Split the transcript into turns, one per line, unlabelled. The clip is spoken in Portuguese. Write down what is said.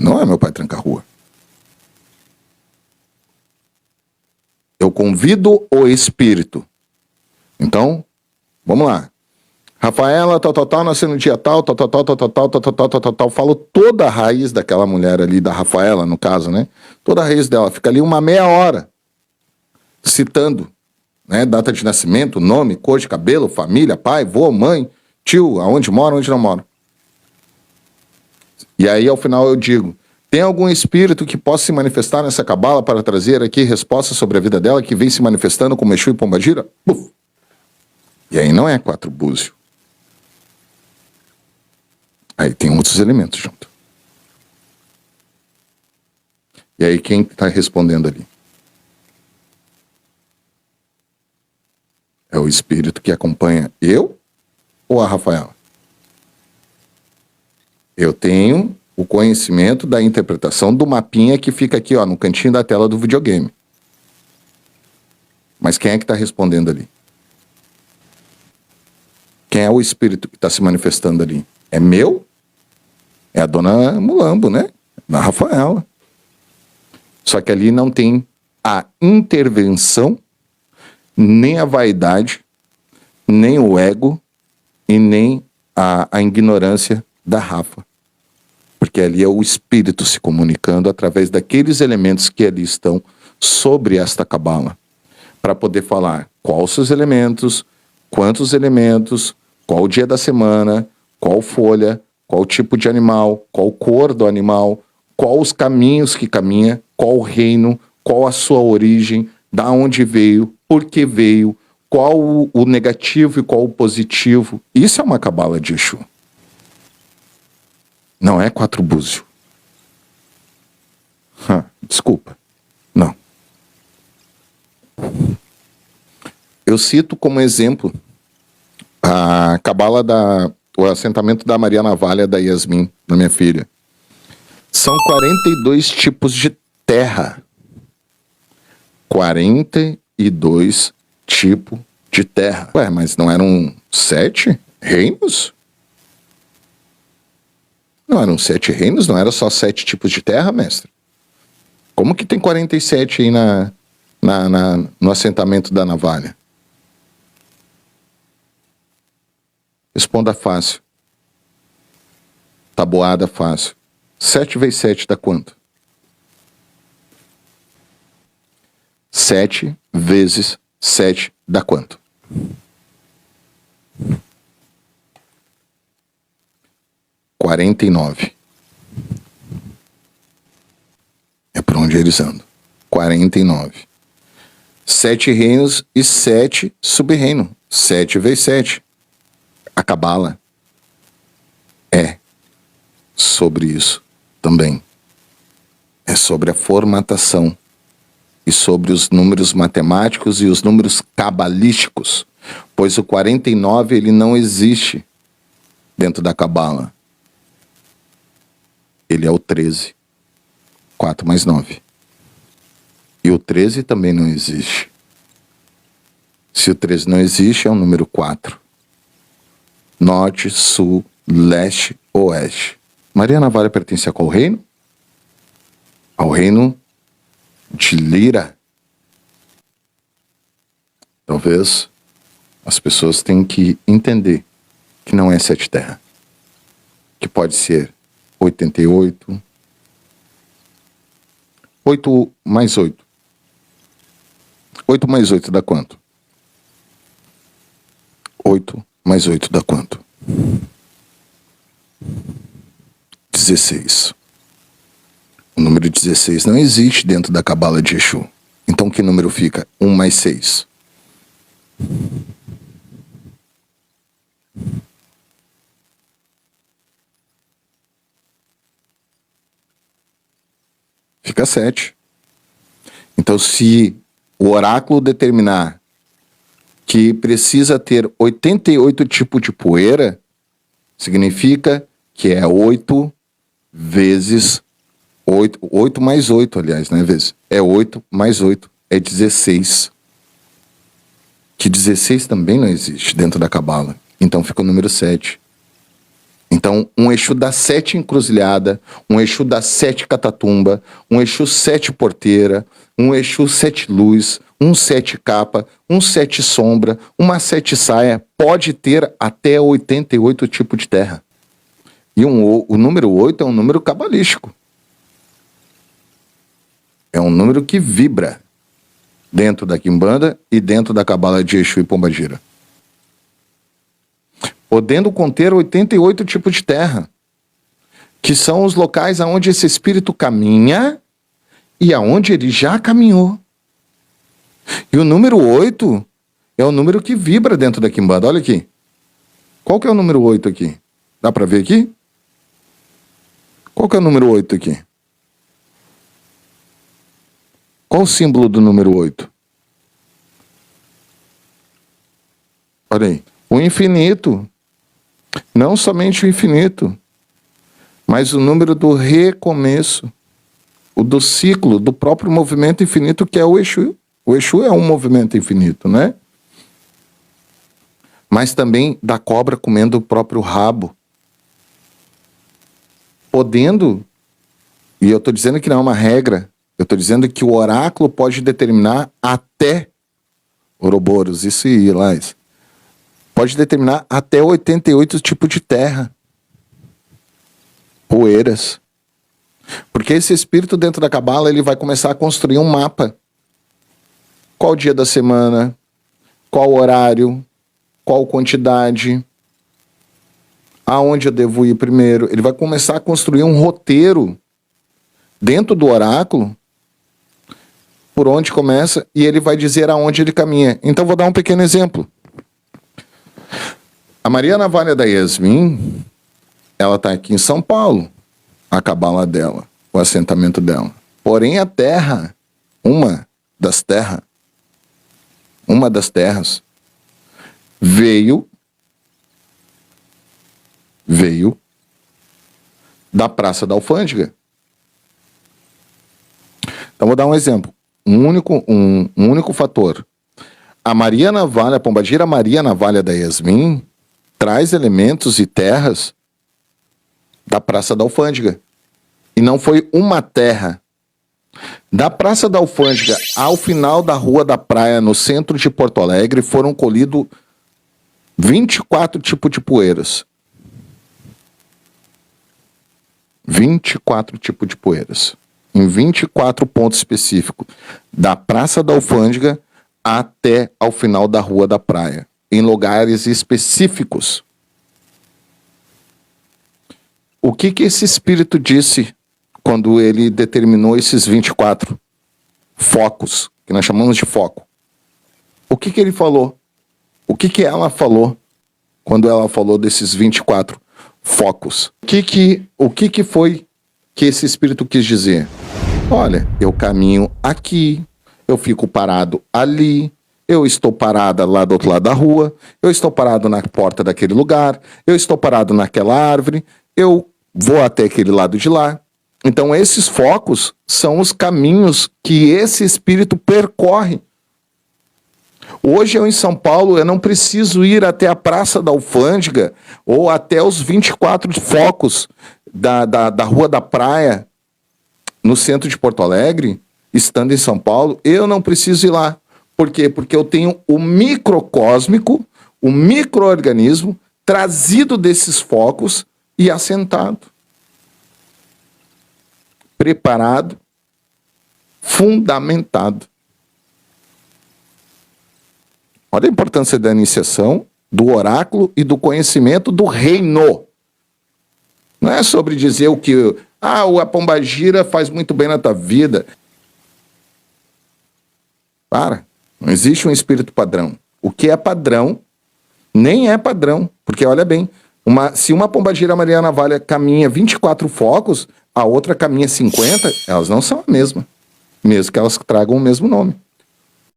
Não é meu pai tranca-rua. Eu convido o espírito. Então, vamos lá. Rafaela, tal, nasceu no dia tal, tal. Falo toda a raiz daquela mulher ali, da Rafaela, no caso, né? Toda a raiz dela. Fica ali uma meia hora citando, né? Data de nascimento, nome, cor de cabelo, família, pai, vô, mãe, tio, aonde mora, onde não mora. E aí, ao final, eu digo, tem algum espírito que possa se manifestar nessa cabala para trazer aqui respostas sobre a vida dela que vem se manifestando como Exu e Pombagira? Puf. E aí não é 4 búzios. Aí tem outros elementos junto. E aí quem está respondendo ali? É o espírito que acompanha eu ou a Rafaela? Eu tenho o conhecimento da interpretação do mapinha que fica aqui, ó, no cantinho da tela do videogame. Mas quem é que está respondendo ali? Quem é o espírito que está se manifestando ali? É meu? É a dona Mulambo, né? Da Rafaela. Só que ali não tem a intervenção, nem a vaidade, nem o ego e nem a ignorância da Rafa. Porque ali é o espírito se comunicando através daqueles elementos que ali estão sobre esta cabala. Para poder falar quais os elementos, quantos elementos, qual o dia da semana, qual folha, qual tipo de animal, qual cor do animal, qual os caminhos que caminha, qual o reino, qual a sua origem, da onde veio, por que veio, qual o negativo e qual o positivo. Isso é uma cabala de Exu. Não é 4 búzios. Desculpa. Não. Eu cito como exemplo a cabala o assentamento da Maria Navalha, da Yasmin, da minha filha. São 42 tipos de terra. 42 tipos de terra. Ué, mas não eram 7 reinos? Não eram 7 reinos? Não era só 7 tipos de terra, mestre? Como que tem 47 aí no assentamento da Navalha? Responda fácil. Tabuada fácil. 7 vezes 7 dá quanto? 7 vezes 7 dá quanto? Quarenta e 49. É por onde eles andam. 49. 7 reinos e 7 sub-reinos. 7 vezes 7. A cabala é sobre isso também. É sobre a formatação e sobre os números matemáticos e os números cabalísticos, pois o 49 ele não existe dentro da cabala. Ele é o 13. 4 mais 9. E o 13 também não existe. Se o 13 não existe, é o número 4. Norte, sul, leste, oeste. Maria Navalha pertence a qual reino? Ao reino de Lira. Talvez as pessoas tenham que entender que não é 7 terra. Que pode ser 88. 8 mais 8. 8 mais 8 dá quanto? 8 mais 8 dá quanto? 16. O número 16 não existe dentro da cabala de Exu. Então que número fica? 1 mais 6. Fica 7. Então se o oráculo determinar que precisa ter 88 tipos de poeira, significa que é 8 vezes 8, 8 mais 8, aliás, né, vezes. É 8 mais 8, é 16. Que 16 também não existe dentro da cabala. Então fica o número 7. Então, um Exu das 7 encruzilhada, um Exu das 7 catatumba, um Exu 7 porteira, um Exu 7 luz, um 7 capa, um 7 sombra, uma 7 saia, pode ter até 88 tipos de terra. E o número 8 é um número cabalístico. É um número que vibra dentro da Quimbanda e dentro da cabala de Exu e Pombagira. Podendo conter 88 tipos de terra, que são os locais aonde esse espírito caminha e aonde ele já caminhou. E o número 8 é o número que vibra dentro da Quimbanda. Olha aqui. Qual que é o número 8 aqui? Dá para ver aqui? Qual que é o número 8 aqui? Qual o símbolo do número 8? Olha aí. O infinito. Não somente o infinito, mas o número do recomeço, o do ciclo, do próprio movimento infinito que é o Exu. O Exu é um movimento infinito, né? Mas também da cobra comendo o próprio rabo. Podendo, e eu estou dizendo que não é uma regra, eu estou dizendo que o oráculo pode determinar até Ouroboros, isso e Ilás. Pode determinar até 88 tipos de terra. Poeiras. Porque esse espírito dentro da cabala, ele vai começar a construir um mapa. Qual dia da semana? Qual horário? Qual quantidade? Aonde eu devo ir primeiro? Ele vai começar a construir um roteiro dentro do oráculo, por onde começa, e ele vai dizer aonde ele caminha. Então vou dar um pequeno exemplo. A Maria Navalha da Yasmin, ela está aqui em São Paulo, a cabala dela, o assentamento dela. Porém, a terra, uma das terras, veio da Praça da Alfândega. Então, vou dar um exemplo. Um único fator. A Maria Navalha, a Pombagira Maria Navalha da Yasmin, traz elementos e terras da Praça da Alfândega. E não foi uma terra. Da Praça da Alfândega ao final da Rua da Praia, no centro de Porto Alegre, foram colhidos 24 tipos de poeiras. 24 tipos de poeiras. Em 24 pontos específicos. Da Praça da Alfândega até ao final da Rua da Praia. Em lugares específicos. O que esse espírito disse quando ele determinou esses 24 focos, que nós chamamos de foco? O que ele falou? O que ela falou quando ela falou desses 24 focos? O que foi que esse espírito quis dizer? Olha, eu caminho aqui, eu fico parado ali, eu estou parada lá do outro lado da rua, eu estou parado na porta daquele lugar, eu estou parado naquela árvore, eu vou até aquele lado de lá. Então esses focos são os caminhos que esse espírito percorre. Hoje eu em São Paulo, eu não preciso ir até a Praça da Alfândega ou até os 24 focos da Rua da Praia, no centro de Porto Alegre, estando em São Paulo, eu não preciso ir lá. Por quê? Porque eu tenho o microcósmico, o micro-organismo trazido desses focos e assentado. Preparado, fundamentado. Olha a importância da iniciação, do oráculo e do conhecimento do reino. Não é sobre dizer o que... a Pombagira faz muito bem na tua vida. Para. Não existe um espírito padrão. O que é padrão, nem é padrão. Porque, olha bem, se uma Pombagira Maria Navalha caminha 24 focos, a outra caminha 50, elas não são a mesma. Mesmo que elas tragam o mesmo nome.